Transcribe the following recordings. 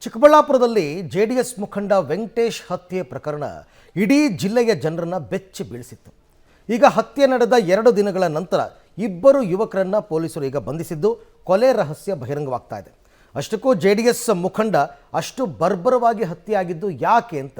ಚಿಕ್ಕಬಳ್ಳಾಪುರದಲ್ಲಿ ಜೆಡಿಎಸ್ ಮುಖಂಡ ವೆಂಕಟೇಶ್ ಹತ್ಯೆ ಪ್ರಕರಣ ಇಡೀ ಜಿಲ್ಲೆಯ ಜನರನ್ನ ಬೆಚ್ಚಿ ಬೀಳಿಸಿತ್ತು. ಈಗ ಹತ್ಯೆ ನಡೆದ 2 ದಿನಗಳ ನಂತರ ಇಬ್ಬರು ಯುವಕರನ್ನ ಪೊಲೀಸರು ಈಗ ಬಂಧಿಸಿದ್ದು ಕೊಲೆ ರಹಸ್ಯ ಬಹಿರಂಗವಾಗ್ತಾ ಇದೆ. ಅಷ್ಟಕ್ಕೂ ಜೆಡಿಎಸ್ ಮುಖಂಡ ಅಷ್ಟು ಬರ್ಬರವಾಗಿ ಹತ್ಯೆಯಾಗಿದ್ದು ಯಾಕೆ ಅಂತ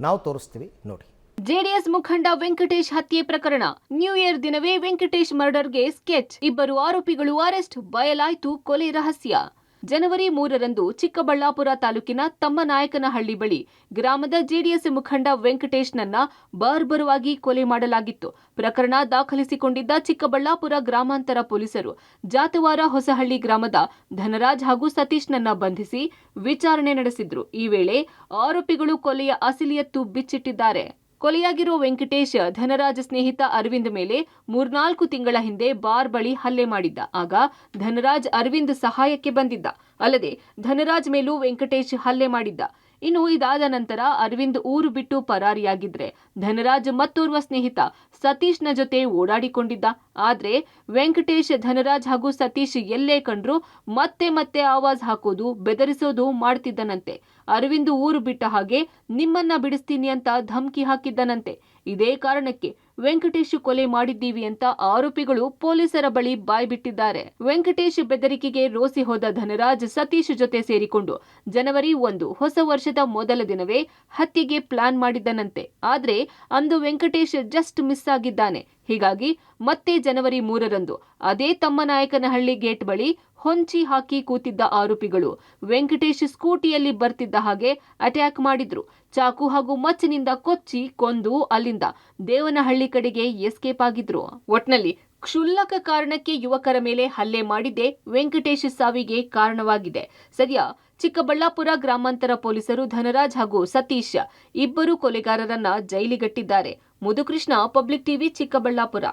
ನಾವು ತೋರಿಸ್ತೀವಿ ನೋಡಿ. ಜೆಡಿಎಸ್ ಮುಖಂಡ ವೆಂಕಟೇಶ್ ಹತ್ಯೆ ಪ್ರಕರಣ. ನ್ಯೂ ಇಯರ್ ದಿನವೇ ವೆಂಕಟೇಶ್ ಮರ್ಡರ್ಗೆ ಸ್ಕೆಚ್. ಇಬ್ಬರು ಆರೋಪಿಗಳು ಅರೆಸ್ಟ್. ಬಯಲಾಯಿತು ಕೊಲೆ ರಹಸ್ಯ. ಜನವರಿ 3ರಂದು ಚಿಕ್ಕಬಳ್ಳಾಪುರ ತಾಲೂಕಿನ ತಮ್ಮನಾಯಕನಹಳ್ಳಿ ಬಳಿ ಗ್ರಾಮದ ಜೆಡಿಎಸ್ ಮುಖಂಡ ವೆಂಕಟೇಶ್ನನ್ನ ಬರ್ಬರವಾಗಿ ಕೊಲೆ ಮಾಡಲಾಗಿತ್ತು. ಪ್ರಕರಣ ದಾಖಲಿಸಿಕೊಂಡಿದ್ದ ಚಿಕ್ಕಬಳ್ಳಾಪುರ ಗ್ರಾಮಾಂತರ ಪೊಲೀಸರು ಜಾತವಾರ ಹೊಸಹಳ್ಳಿ ಗ್ರಾಮದ ಧನರಾಜ್ ಹಾಗೂ ಸತೀಶ್ನನ್ನ ಬಂಧಿಸಿ ವಿಚಾರಣೆ ನಡೆಸಿದ್ರು. ಈ ವೇಳೆ ಆರೋಪಿಗಳು ಕೊಲೆಯ ಅಸಲಿಯತ್ತು ಬಿಚ್ಚಿಟ್ಟಿದ್ದಾರೆ. ಕೊಲೆಯಾಗಿರೋ ವೆಂಕಟೇಶ್ ಧನರಾಜ್ ಸ್ನೇಹಿತ ಅರವಿಂದ್ ಮೇಲೆ 3-4 ತಿಂಗಳ ಹಿಂದೆ ಬಾರ್ ಬಳಿ ಹಲ್ಲೆ ಮಾಡಿದ್ದ. ಆಗ ಧನರಾಜ್ ಅರವಿಂದ್ ಸಹಾಯಕ್ಕೆ ಬಂದಿದ್ದ. ಅಲ್ಲದೆ ಧನರಾಜ್ ಮೇಲೂ ವೆಂಕಟೇಶ್ ಹಲ್ಲೆ ಮಾಡಿದ್ದ. ಇನ್ನು ಇದಾದ ನಂತರ ಅರವಿಂದ್ ಊರು ಬಿಟ್ಟು ಪರಾರಿಯಾಗಿದ್ರೆ ಧನರಾಜ್ ಮತ್ತೋರ್ವ ಸ್ನೇಹಿತ ಸತೀಶ್ನ ಜೊತೆ ಓಡಾಡಿಕೊಂಡಿದ್ದ. ಆದ್ರೆ ವೆಂಕಟೇಶ್ ಧನರಾಜ್ ಹಾಗೂ ಸತೀಶ್ ಎಲ್ಲೇ ಕಂಡ್ರು ಮತ್ತೆ ಆವಾಜ್ ಹಾಕೋದು, ಬೆದರಿಸೋದು ಮಾಡ್ತಿದ್ದನಂತೆ. ಅರವಿಂದ್ ಊರು ಬಿಟ್ಟ ಹಾಗೆ ನಿಮ್ಮನ್ನ ಬಿಡಿಸ್ತೀನಿ ಅಂತ ಧಮಕಿ ಹಾಕಿದ್ದನಂತೆ. ಇದೇ ಕಾರಣಕ್ಕೆ ವೆಂಕಟೇಶ್ ಕೊಲೆ ಮಾಡಿದ್ದೀವಿ ಅಂತ ಆರೋಪಿಗಳು ಪೊಲೀಸರ ಬಳಿ ಬಾಯ್ಬಿಟ್ಟಿದ್ದಾರೆ. ವೆಂಕಟೇಶ್ ಬೆದರಿಕೆಗೆ ರೋಸಿ ಹೋದ ಧನರಾಜ್ ಸತೀಶ್ ಜೊತೆ ಸೇರಿಕೊಂಡು ಜನವರಿ 1 ಹೊಸ ವರ್ಷದ ಮೊದಲ ದಿನವೇ ಹತ್ಯೆಗೆ ಪ್ಲಾನ್ ಮಾಡಿದ್ದನಂತೆ. ಆದ್ರೆ ಅಂದು ವೆಂಕಟೇಶ್ ಜಸ್ಟ್ ಮಿಸ್ ಆಗಿದ್ದಾನೆ. ಹೀಗಾಗಿ ಮತ್ತೆ ಜನವರಿ 3ರಂದು ಅದೇ ತಮ್ಮನಾಯಕನಹಳ್ಳಿ ಗೇಟ್ ಬಳಿ ಹೊಂಚಿ ಹಾಕಿ ಕೂತಿದ್ದ ಆರೋಪಿಗಳು ವೆಂಕಟೇಶ್ ಸ್ಕೂಟಿಯಲ್ಲಿ ಬರ್ತಿದ್ದ ಹಾಗೆ ಅಟ್ಯಾಕ್ ಮಾಡಿದ್ರು. ಚಾಕು ಹಾಗೂ ಮಚ್ಚಿನಿಂದ ಕೊಚ್ಚಿ ಕೊಂದು ಅಲ್ಲಿಂದ ದೇವನಹಳ್ಳಿ ಕಡೆಗೆ ಎಸ್ಕೇಪ್ ಆಗಿದ್ರು. ಒಟ್ನಲ್ಲಿ ಕ್ಷುಲ್ಲಕ ಕಾರಣಕ್ಕೆ ಯುವಕರ ಮೇಲೆ ಹಲ್ಲೆ ಮಾಡಿದ್ದೇ ವೆಂಕಟೇಶ್ ಸಾವಿಗೆ ಕಾರಣವಾಗಿದೆ. ಸದ್ಯ ಚಿಕ್ಕಬಳ್ಳಾಪುರ ಗ್ರಾಮಾಂತರ ಪೊಲೀಸರು ಧನರಾಜ್ ಹಾಗೂ ಸತೀಶ್ ಇಬ್ಬರು ಕೊಲೆಗಾರರನ್ನ ಜೈಲಿಗಟ್ಟಿದ್ದಾರೆ. ಮುದುಕೃಷ್ಣ, ಪಬ್ಲಿಕ್ ಟಿವಿ, ಚಿಕ್ಕಬಳ್ಳಾಪುರ.